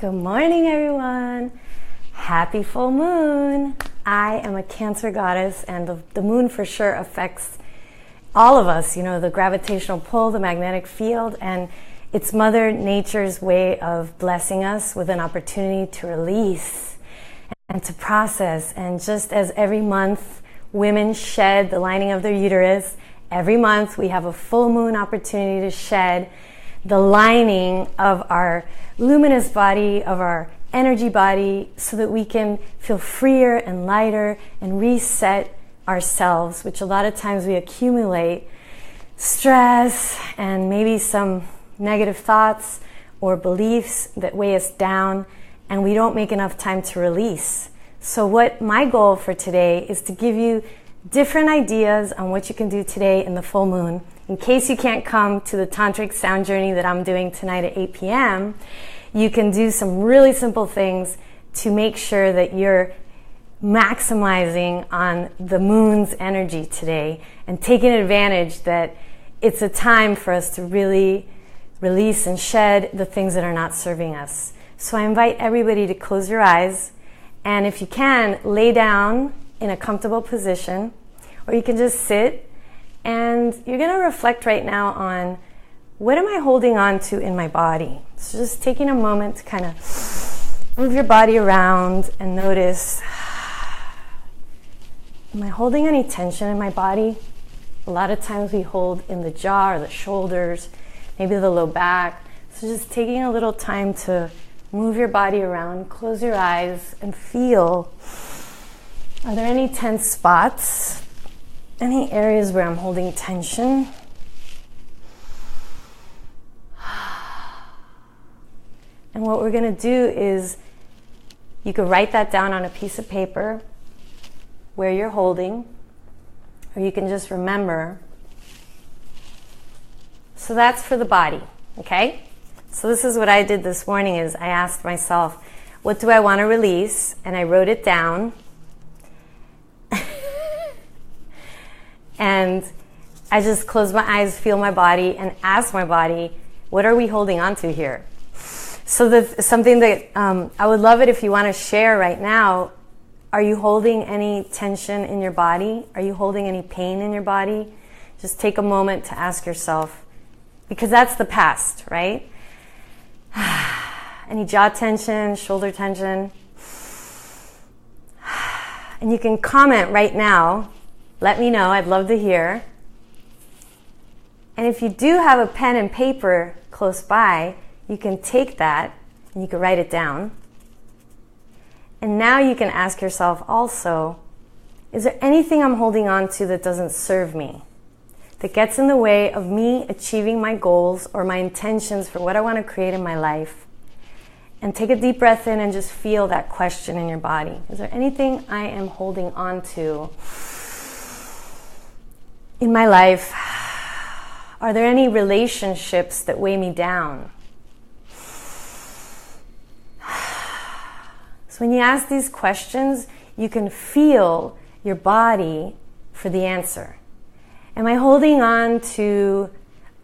Good morning, everyone. Happy full moon. I am a Cancer goddess, and the moon for sure affects all of us, the gravitational pull, the magnetic field, and it's Mother Nature's way of blessing us with an opportunity to release and to process. And just as every month women shed the lining of their uterus, every month we have a full moon opportunity to shed the lining of our luminous body, of our energy body, so that we can feel freer and lighter and reset ourselves, which a lot of times we accumulate stress and maybe some negative thoughts or beliefs that weigh us down, and we don't make enough time to release. So what my goal for today is to give you different ideas on what you can do today in the full moon. In case you can't come to the Tantric Sound Journey that I'm doing tonight at 8 p.m., you can do some really simple things to make sure that you're maximizing on the moon's energy today and taking advantage that it's a time for us to really release and shed the things that are not serving us. So I invite everybody to close your eyes, and if you can, lay down in a comfortable position, or you can just sit, and you're going to reflect right now on what am I holding on to in my body. So just taking a moment to kind of move your body around and notice, am I holding any tension in my body? A lot of times we hold in the jaw or the shoulders, maybe the low back. So just taking a little time to move your body around, close your eyes, and feel, are there any tense spots? Any areas where I'm holding tension? And what we're going to do is, you could write that down on a piece of paper where you're holding, or you can just remember. So that's for the body, okay? So this is what I did this morning, is I asked myself, what do I want to release? And I wrote it down. And I just closed my eyes, feel my body, and ask my body, what are we holding on to here? So something that I would love it if you want to share right now. Are you holding any tension in your body? Are you holding any pain in your body? Just take a moment to ask yourself, because that's the past, right? Any jaw tension, shoulder tension? And you can comment right now. Let me know. I'd love to hear. And if you do have a pen and paper close by, you can take that and you can write it down. And now you can ask yourself also, is there anything I'm holding on to that doesn't serve me, that gets in the way of me achieving my goals or my intentions for what I want to create in my life? And take a deep breath in and just feel that question in your body. Is there anything I am holding on to in my life? Are there any relationships that weigh me down? So when you ask these questions, you can feel your body for the answer. Am I holding on to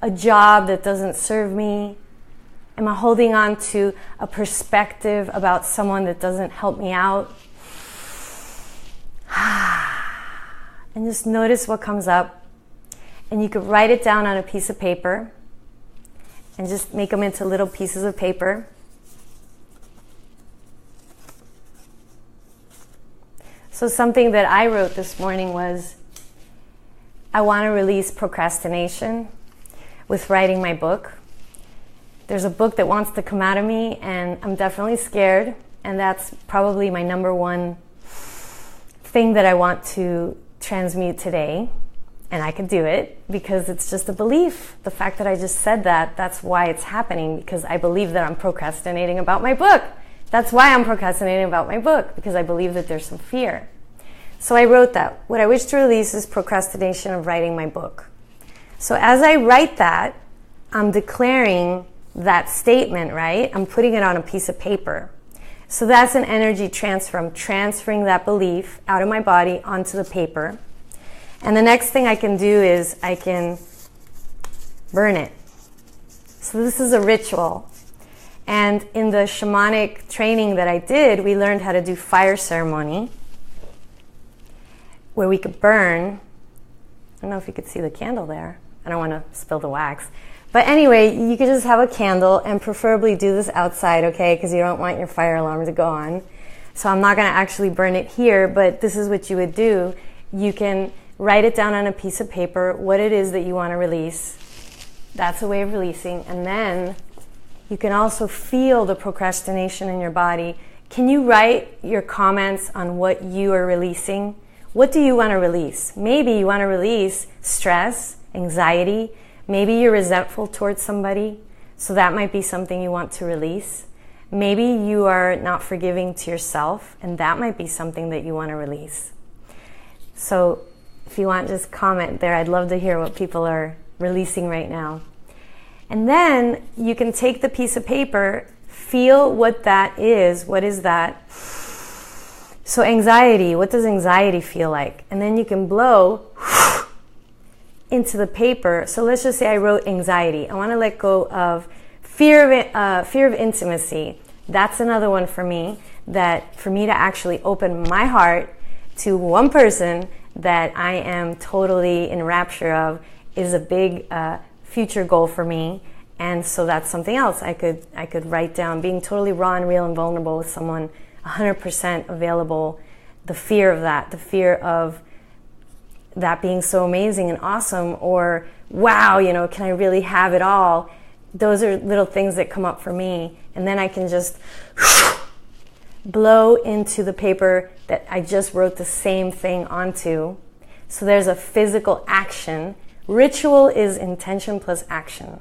a job that doesn't serve me? Am I holding on to a perspective about someone that doesn't help me out? And just notice what comes up. And you could write it down on a piece of paper and just make them into little pieces of paper. So something that I wrote this morning was, I want to release procrastination with writing my book. There's a book that wants to come out of me, and I'm definitely scared, and that's probably my number one thing that I want to transmute today. And I could do it because it's just a belief. The fact that I just said that, that's why it's happening, because I believe that I'm procrastinating about my book. That's why I'm procrastinating about my book, because I believe that there's some fear. So I wrote that. What I wish to release is procrastination of writing my book. So as I write that, I'm declaring that statement, right? I'm putting it on a piece of paper. So that's an energy transfer. I'm transferring that belief out of my body onto the paper. And the next thing I can do is I can burn it. So this is a ritual. And in the shamanic training that I did, we learned how to do fire ceremony, where we could burn. I don't know if you could see the candle there. I don't want to spill the wax. But anyway, you could just have a candle, and preferably do this outside, okay? Because you don't want your fire alarm to go on. So I'm not going to actually burn it here, but this is what you would do. You can write it down on a piece of paper, what it is that you want to release. That's a way of releasing. And then you can also feel the procrastination in your body. Can you write your comments on what you are releasing? What do you want to release? Maybe you want to release stress, anxiety. Maybe you're resentful towards somebody, so that might be something you want to release. Maybe you are not forgiving to yourself, and that might be something that you want to release. So if you want, just comment there. I'd love to hear what people are releasing right now. And then you can take the piece of paper, feel what that is. What is that? So anxiety, what does anxiety feel like? And then you can blow into the paper. So let's just say I wrote anxiety. I want to let go of fear of intimacy. That's another one for me, that for me to actually open my heart to one person that I am totally in rapture of is a big future goal for me. And so that's something else I could write down, being totally raw and real and vulnerable with someone, 100% available. The fear of that, the fear of that being so amazing and awesome, or wow, you know, can I really have it all? Those are little things that come up for me. And then I can just blow into the paper that I just wrote the same thing onto. So there's a physical action. Ritual is intention plus action.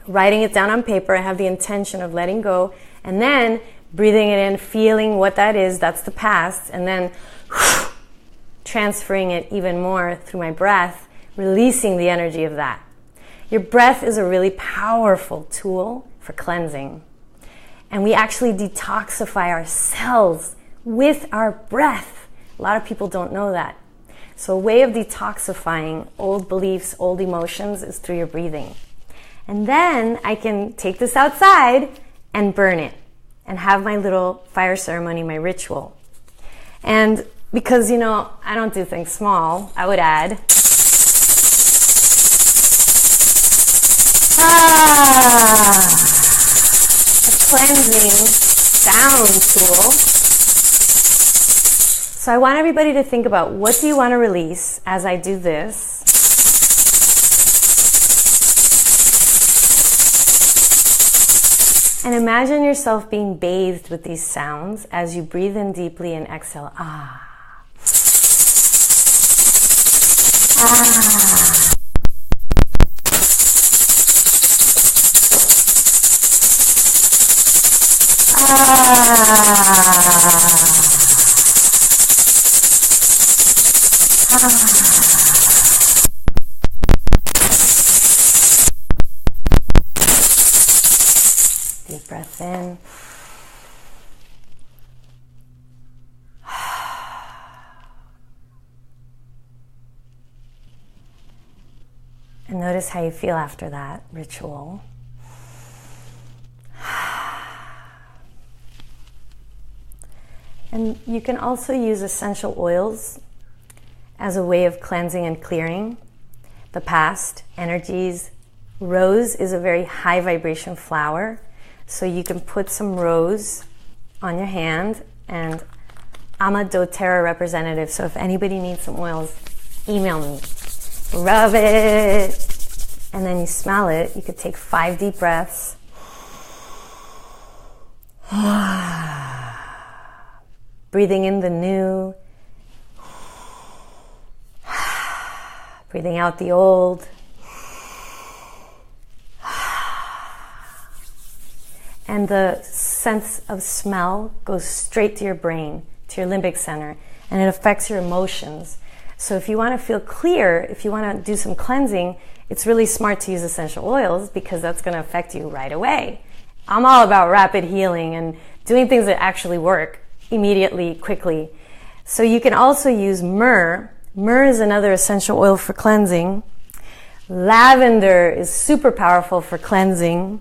Writing it down on paper, I have the intention of letting go, and then breathing it in, feeling what that is, that's the past, and then transferring it even more through my breath, releasing the energy of that. Your breath is a really powerful tool for cleansing. And we actually detoxify our cells with our breath. A lot of people don't know that. So a way of detoxifying old beliefs, old emotions is through your breathing. And then I can take this outside and burn it and have my little fire ceremony, my ritual. And because, you know, I don't do things small, I would add a cleansing sound tool. So I want everybody to think about, what do you want to release as I do this? And imagine yourself being bathed with these sounds as you breathe in deeply and exhale. Ah. Ah. Deep breath in. And notice how you feel after that ritual. And you can also use essential oils as a way of cleansing and clearing the past energies. Rose is a very high vibration flower, so you can put some rose on your hand, and I'm a doTERRA representative, so if anybody needs some oils, email me. Rub it, and then you smell it. You could take 5 deep breaths. Breathing in the new, breathing out the old. And the sense of smell goes straight to your brain, to your limbic center, and it affects your emotions. So if you want to feel clear, if you want to do some cleansing, it's really smart to use essential oils, because that's going to affect you right away. I'm all about rapid healing and doing things that actually work immediately, quickly. So you can also use myrrh. Myrrh is another essential oil for cleansing. Lavender is super powerful for cleansing.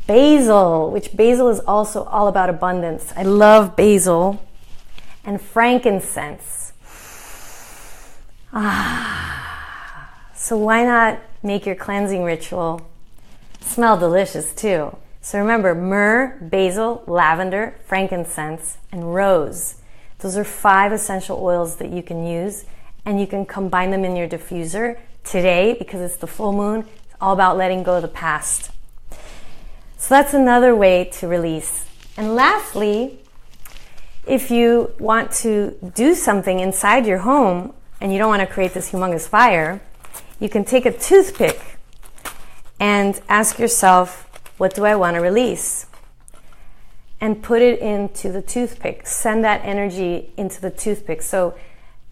Basil, which basil is also all about abundance. I love basil. And frankincense. So why not make your cleansing ritual smell delicious too? So remember, myrrh, basil, lavender, frankincense, and rose. Those are 5 essential oils that you can use, and you can combine them in your diffuser today because it's the full moon. It's all about letting go of the past. So that's another way to release. And lastly, if you want to do something inside your home and you don't want to create this humongous fire, you can take a toothpick and ask yourself, what do I want to release? And put it into the toothpick. Send that energy into the toothpick. So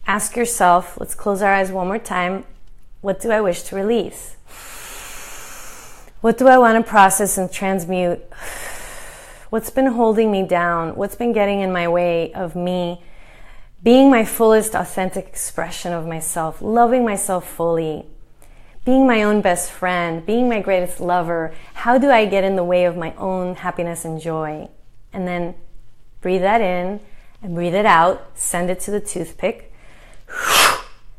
ask yourself, let's close our eyes one more time, what do I wish to release? What do I want to process and transmute? What's been holding me down? What's been getting in my way of me being my fullest authentic expression of myself, loving myself fully, being my own best friend, being my greatest lover? How do I get in the way of my own happiness and joy? And then breathe that in and breathe it out. Send it to the toothpick.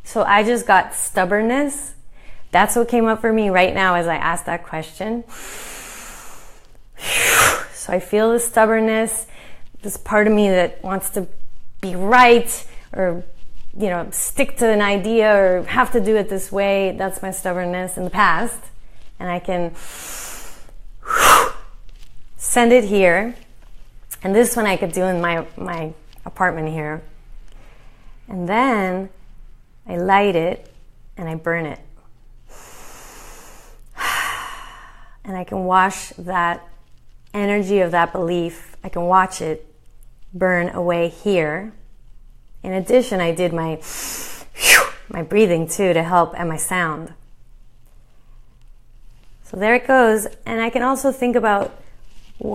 So I just got stubbornness. That's what came up for me right now as I asked that question. So I feel the stubbornness, this part of me that wants to be right or, stick to an idea or have to do it this way. That's my stubbornness in the past. And I can send it here. And this one I could do in my apartment here. And then I light it and I burn it. And I can wash that energy of that belief, I can watch it burn away here. In addition, I did my breathing too to help, and my sound. So there it goes. And I can also think about,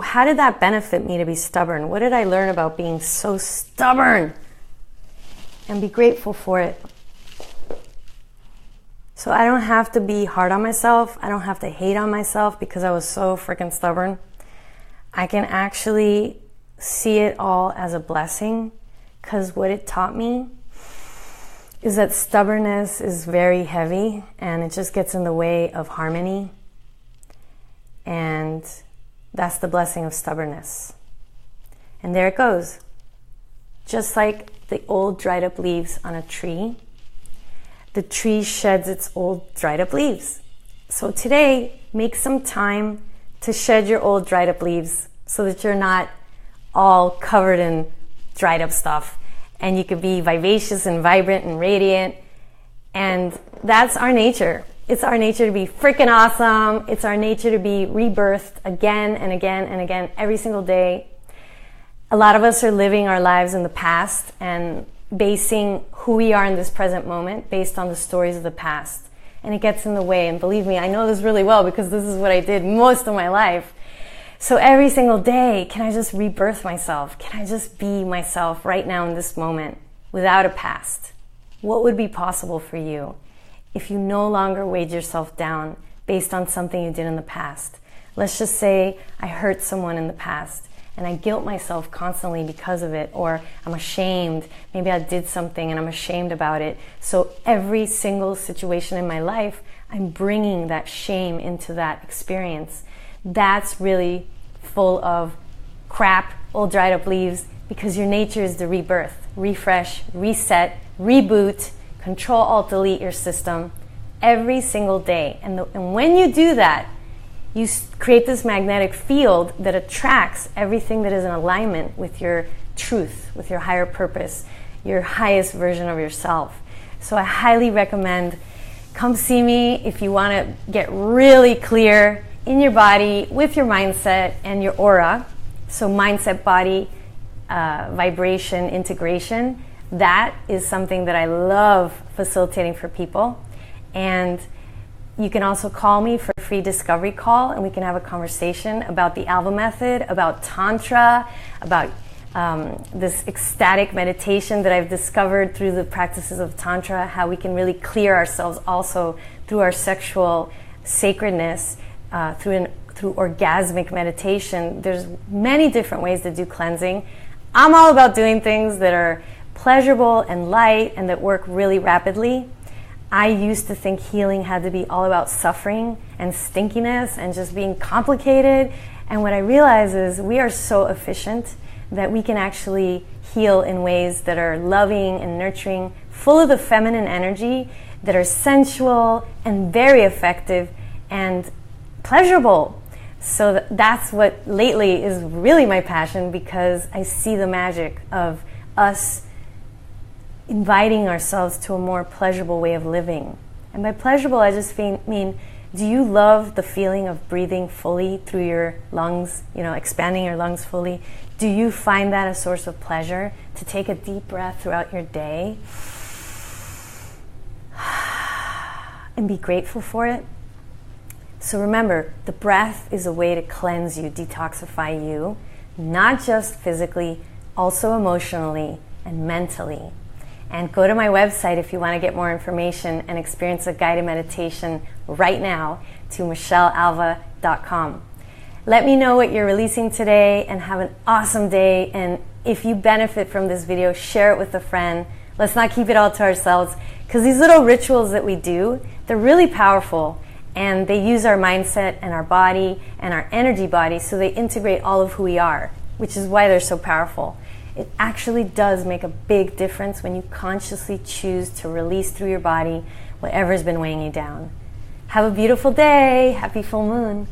how did that benefit me to be stubborn? What did I learn about being so stubborn? And be grateful for it. So I don't have to be hard on myself. I don't have to hate on myself because I was so freaking stubborn. I can actually see it all as a blessing, because what it taught me is that stubbornness is very heavy and it just gets in the way of harmony. And that's the blessing of stubbornness. And there it goes. Just like the old dried up leaves on a tree, the tree sheds its old dried up leaves. So today, make some time to shed your old dried up leaves so that you're not all covered in dried up stuff, and you could be vivacious and vibrant and radiant. And that's our nature. It's our nature to be freaking awesome. It's our nature to be rebirthed again and again and again every single day. A lot of us are living our lives in the past and basing who we are in this present moment based on the stories of the past. And it gets in the way. And believe me, I know this really well because this is what I did most of my life. So every single day, can I just rebirth myself? Can I just be myself right now in this moment without a past? What would be possible for you if you no longer weighed yourself down based on something you did in the past? Let's just say I hurt someone in the past and I guilt myself constantly because of it, or I'm ashamed. Maybe I did something and I'm ashamed about it. So every single situation in my life, I'm bringing that shame into that experience. That's really full of crap, old dried up leaves, because your nature is to rebirth, refresh, reset, reboot, control, alt, delete your system every single day. And when you do that, you create this magnetic field that attracts everything that is in alignment with your truth, with your higher purpose, your highest version of yourself. So I highly recommend, come see me if you want to get really clear in your body with your mindset and your aura. So mindset, body, vibration, integration. That is something that I love facilitating for people. And you can also call me for a free discovery call, and we can have a conversation about the Alba method, about Tantra, about this ecstatic meditation that I've discovered through the practices of Tantra, how we can really clear ourselves also through our sexual sacredness, through through orgasmic meditation. There's many different ways to do cleansing. I'm all about doing things that are pleasurable and light and that work really rapidly. I used to think healing had to be all about suffering and stinkiness and just being complicated. And what I realize is we are so efficient that we can actually heal in ways that are loving and nurturing, full of the feminine energy, that are sensual and very effective and pleasurable. So that's what lately is really my passion, because I see the magic of us inviting ourselves to a more pleasurable way of living. And by pleasurable, I just mean, do you love the feeling of breathing fully through your lungs, expanding your lungs fully? Do you find that a source of pleasure, to take a deep breath throughout your day and be grateful for it? So remember, the breath is a way to cleanse you, detoxify you, not just physically, also emotionally and mentally. And go to my website if you want to get more information and experience a guided meditation right now, to michellealva.com. Let me know what you're releasing today, and have an awesome day. And if you benefit from this video, share it with a friend. Let's not keep it all to ourselves, because these little rituals that we do, they're really powerful, and they use our mindset and our body and our energy body, so they integrate all of who we are, which is why they're so powerful. It actually does make a big difference when you consciously choose to release through your body whatever's been weighing you down. Have a beautiful day. Happy full moon.